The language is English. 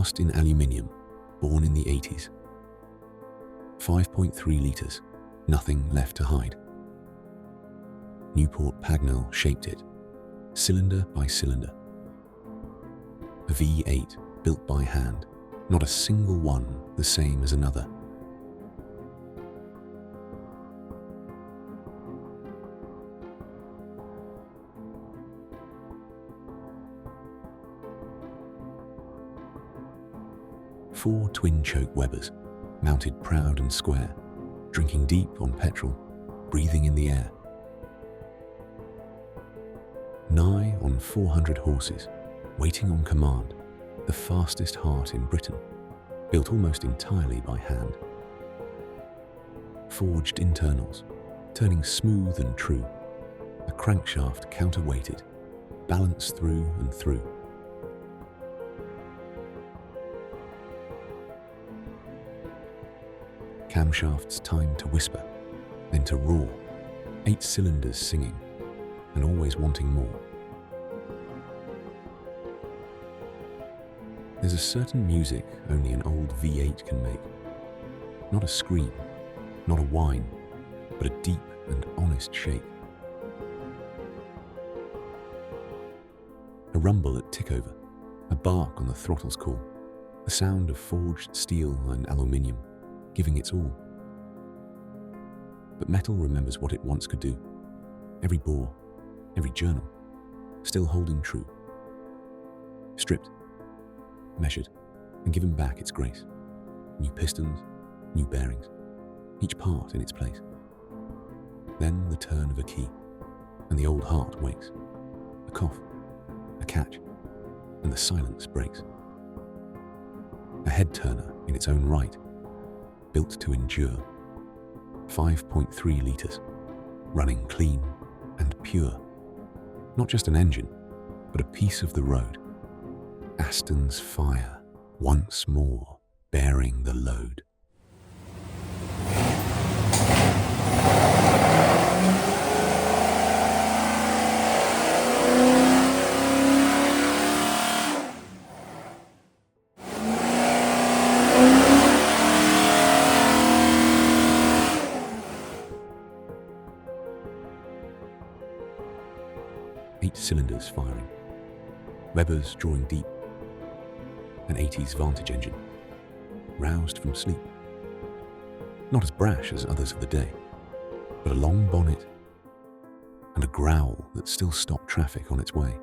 cast in aluminium, born in the 80s. 5.3 litres, nothing left to hide. Newport Pagnell shaped it, cylinder by cylinder. A V8 built by hand, not a single one the same as another. Four twin-choke Webers, mounted proud and square, drinking deep on petrol, breathing in the air. Nigh on 400 horses, waiting on command, the fastest heart in Britain, built almost entirely by hand. Forged internals, turning smooth and true, a crankshaft counterweighted, balanced through and through. Camshafts timed to whisper, then to roar, 8 cylinders singing, and always wanting more. There's a certain music only an old V8 can make. Not a scream, not a whine, but a deep and honest shake. A rumble at tickover, a bark on the throttle's call, the sound of forged steel and aluminium, giving its all. But metal remembers what it once could do. Every bore, every journal, still holding true. Stripped, measured, and given back its grace. New pistons, new bearings, each part in its place. Then the turn of a key, and the old heart wakes. A cough, a catch, and the silence breaks. A head-turner in its own right, built to endure. 5.3 litres, running clean and pure. Not just an engine, but a piece of the road. Aston's fire, once more bearing the load. Eight cylinders firing, Webers drawing deep, an 80s Vantage engine, roused from sleep. Not as brash as others of the day, but a long bonnet and a growl that still stopped traffic on its way.